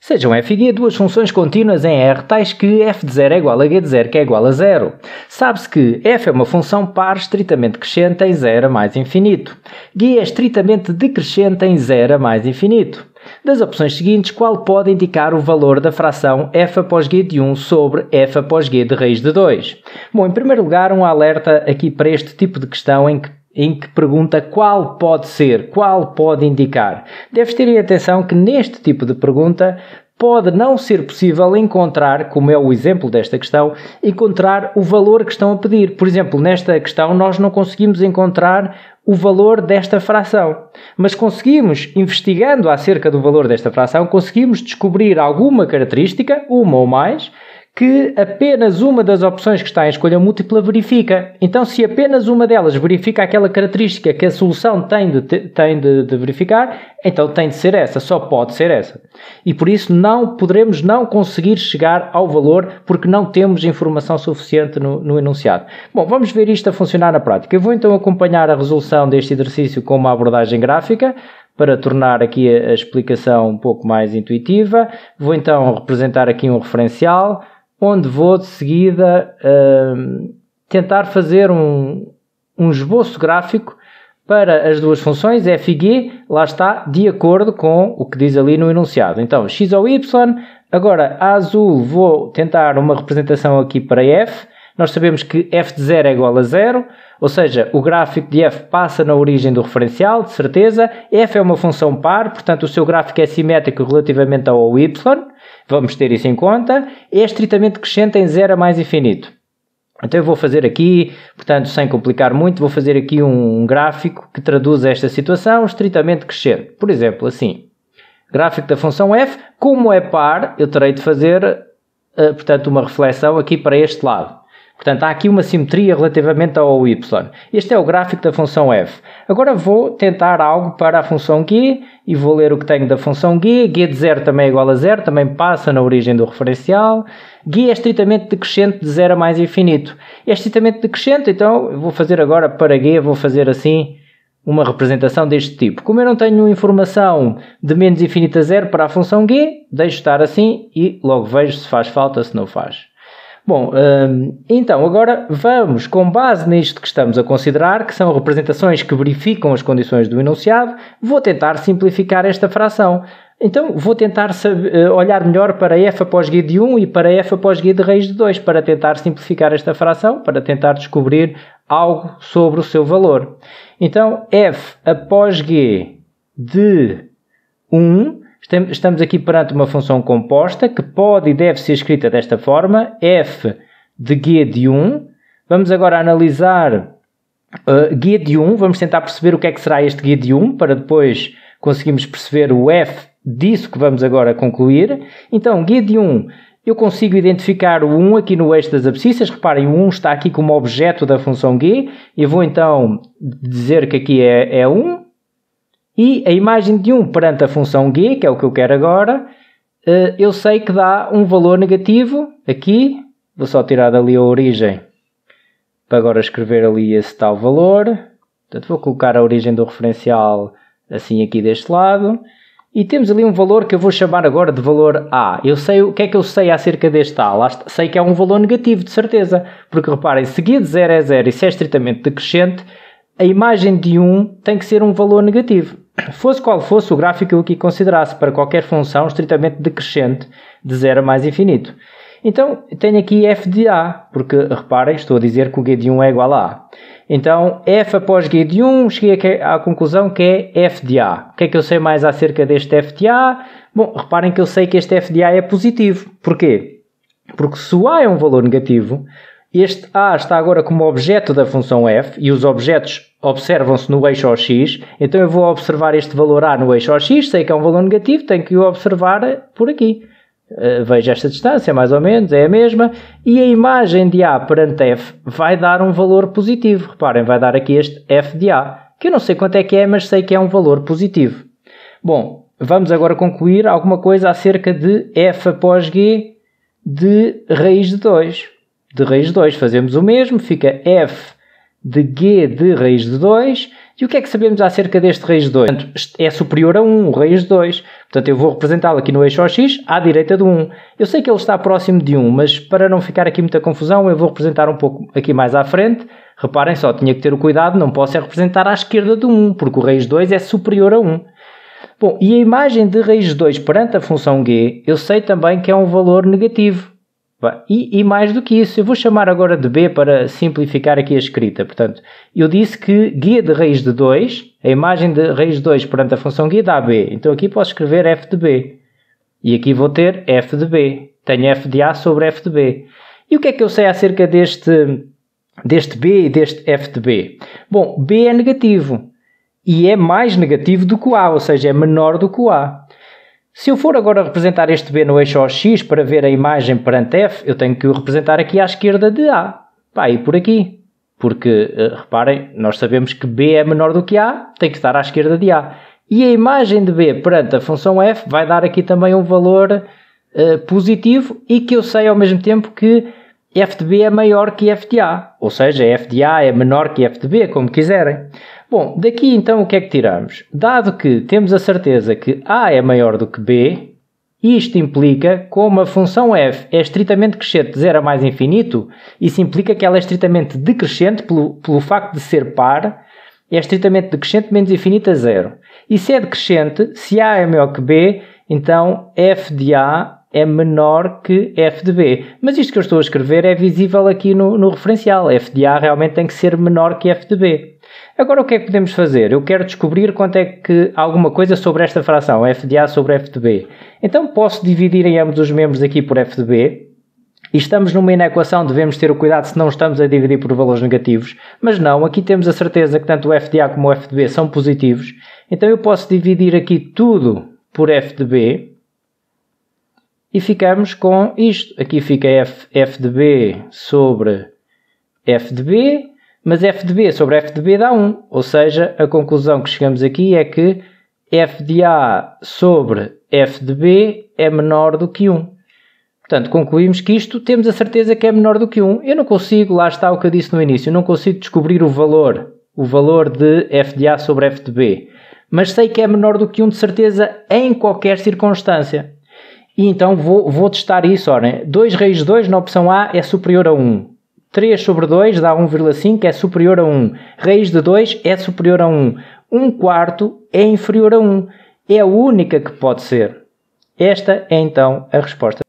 Sejam f e g duas funções contínuas em R tais que f de 0 é igual a g de 0 que é igual a 0. Sabe-se que f é uma função par estritamente crescente em 0 a mais infinito. G é estritamente decrescente em 0 a mais infinito. Das opções seguintes, qual pode indicar o valor da fração f após g de 1 sobre f após g de raiz de 2? Bom, em primeiro lugar, um alerta aqui para este tipo de questão em que pergunta qual pode ser, qual pode indicar. Deves ter em atenção que neste tipo de pergunta pode não ser possível encontrar, como é o exemplo desta questão, encontrar o valor que estão a pedir. Por exemplo, nesta questão nós não conseguimos encontrar o valor desta fração, mas conseguimos, investigando acerca do valor desta fração, conseguimos descobrir alguma característica, uma ou mais, que apenas uma das opções que está em escolha múltipla verifica. Então, se apenas uma delas verifica aquela característica que a solução tem de verificar, então tem de ser essa, só pode ser essa. E por isso poderemos não conseguir chegar ao valor porque não temos informação suficiente no enunciado. Bom, vamos ver isto a funcionar na prática. Eu vou então acompanhar a resolução deste exercício com uma abordagem gráfica, para tornar aqui a explicação um pouco mais intuitiva. Vou então representar aqui um referencial, onde vou de seguida tentar fazer um esboço gráfico para as duas funções f e g, lá está, de acordo com o que diz ali no enunciado. Então, x ou y, agora a azul vou tentar uma representação aqui para f. Nós sabemos que f de 0 é igual a 0, ou seja, o gráfico de f passa na origem do referencial, de certeza. F é uma função par, portanto o seu gráfico é simétrico relativamente ao y. Vamos ter isso em conta. É estritamente crescente em 0 a mais infinito. Então eu vou fazer aqui, portanto sem complicar muito, vou fazer aqui um gráfico que traduz esta situação estritamente crescente. Por exemplo, assim, gráfico da função f, como é par, eu terei de fazer, portanto, uma reflexão aqui para este lado. Portanto, há aqui uma simetria relativamente ao y. Este é o gráfico da função f. Agora vou tentar algo para a função g e vou ler o que tenho da função g. G de 0 também é igual a 0, também passa na origem do referencial. G é estritamente decrescente de 0 a mais infinito. É estritamente decrescente, então eu vou fazer agora para g, vou fazer assim uma representação deste tipo. Como eu não tenho informação de menos infinito a 0 para a função g, deixo estar assim e logo vejo se faz falta, se não faz. Bom, então agora vamos, com base nisto que estamos a considerar, que são representações que verificam as condições do enunciado, vou tentar simplificar esta fração. Então vou tentar olhar melhor para f após g de 1 e para f após g de raiz de 2, para tentar simplificar esta fração, para tentar descobrir algo sobre o seu valor. Então f após g de 1... Estamos aqui perante uma função composta que pode e deve ser escrita desta forma, f de g de 1. Vamos agora analisar g de 1, vamos tentar perceber o que é que será este g de 1, para depois conseguirmos perceber o f disso que vamos agora concluir. Então, g de 1, eu consigo identificar o 1 aqui no eixo das abscissas. Reparem, o 1 está aqui como objeto da função g. Eu vou então dizer que aqui é 1. E a imagem de 1 perante a função g, que é o que eu quero agora, eu sei que dá um valor negativo aqui. Vou só tirar dali a origem para agora escrever ali esse tal valor. Portanto, vou colocar a origem do referencial assim aqui deste lado. E temos ali um valor que eu vou chamar agora de valor A. Eu sei o que é que eu sei acerca deste A. Lá sei que é um valor negativo, de certeza. Porque reparem, se g de 0 é 0 e se é estritamente decrescente, a imagem de 1 tem que ser um valor negativo. Fosse qual fosse o gráfico que eu aqui considerasse para qualquer função estritamente decrescente de 0 a mais infinito. Então, tenho aqui f de A, porque, reparem, estou a dizer que o g de 1 é igual a A. Então, f após g de 1, cheguei à conclusão que é f de A. O que é que eu sei mais acerca deste f de A? Bom, reparem que eu sei que este f de A é positivo. Porquê? Porque se o A é um valor negativo, este A está agora como objeto da função f, e os objetos observam-se no eixo OX, então eu vou observar este valor A no eixo OX, sei que é um valor negativo, tenho que o observar por aqui. Vejo esta distância, mais ou menos, é a mesma, e a imagem de A perante f vai dar um valor positivo. Reparem, vai dar aqui este f de A, que eu não sei quanto é que é, mas sei que é um valor positivo. Bom, vamos agora concluir alguma coisa acerca de f após g de raiz de 2. De raiz de 2 fazemos o mesmo, fica f de g de raiz de 2, E o que é que sabemos acerca deste raiz de 2? Portanto, é superior a 1, o raiz de 2. Portanto, eu vou representá-lo aqui no eixo OX, à direita do 1. Eu sei que ele está próximo de 1, mas para não ficar aqui muita confusão, eu vou representar um pouco aqui mais à frente. Reparem só, tinha que ter o cuidado, não posso é representar à esquerda do 1, porque o raiz de 2 é superior a 1. Bom, e a imagem de raiz de 2 perante a função g, eu sei também que é um valor negativo. E mais do que isso, eu vou chamar agora de b para simplificar aqui a escrita. Portanto, eu disse que g de raiz de 2, a imagem de raiz de 2 perante a função g dá b. Então aqui posso escrever f de b. E aqui vou ter f de b. Tenho f de a sobre f de b. E o que é que eu sei acerca deste b e deste f de b? Bom, b é negativo. E é mais negativo do que o a, ou seja, é menor do que o a. Se eu for agora representar este b no eixo OX para ver a imagem perante f, eu tenho que o representar aqui à esquerda de a. E por aqui. Porque, reparem, nós sabemos que b é menor do que a, tem que estar à esquerda de a. E a imagem de b perante a função f vai dar aqui também um valor positivo e que eu sei ao mesmo tempo que f de b é maior que f de a. Ou seja, f de a é menor que f de b, como quiserem. Bom, daqui então o que é que tiramos? Dado que temos a certeza que a é maior do que b, isto implica, como a função f é estritamente crescente de 0 a mais infinito, isso implica que ela é estritamente decrescente pelo facto de ser par, é estritamente decrescente menos infinito a 0. E se é decrescente, se a é maior que b, então f de a é menor que f de b. Mas isto que eu estou a escrever é visível aqui no referencial. F de a realmente tem que ser menor que f de b. Agora o que é que podemos fazer? Eu quero descobrir quanto é que alguma coisa sobre esta fração, f de a sobre f de b. Então posso dividir em ambos os membros aqui por f de b. E estamos numa inequação, devemos ter o cuidado se não estamos a dividir por valores negativos. Mas não, aqui temos a certeza que tanto o f de a como o f de b são positivos. Então eu posso dividir aqui tudo por f de b. E ficamos com isto. Aqui fica f de b sobre f de b. Mas f de b sobre f de b dá 1. Ou seja, a conclusão que chegamos aqui é que f de a sobre f de b é menor do que 1. Portanto, concluímos que isto temos a certeza que é menor do que 1. Eu não consigo, lá está o que eu disse no início, eu não consigo descobrir o valor de f de a sobre f de b. Mas sei que é menor do que 1 de certeza em qualquer circunstância. E então vou testar isso. Ora, 2 raiz de 2 na opção A é superior a 1. 3 sobre 2 dá 1,5, é superior a 1. Raiz de 2 é superior a 1. 1/4 é inferior a 1. É a única que pode ser. Esta é então a resposta.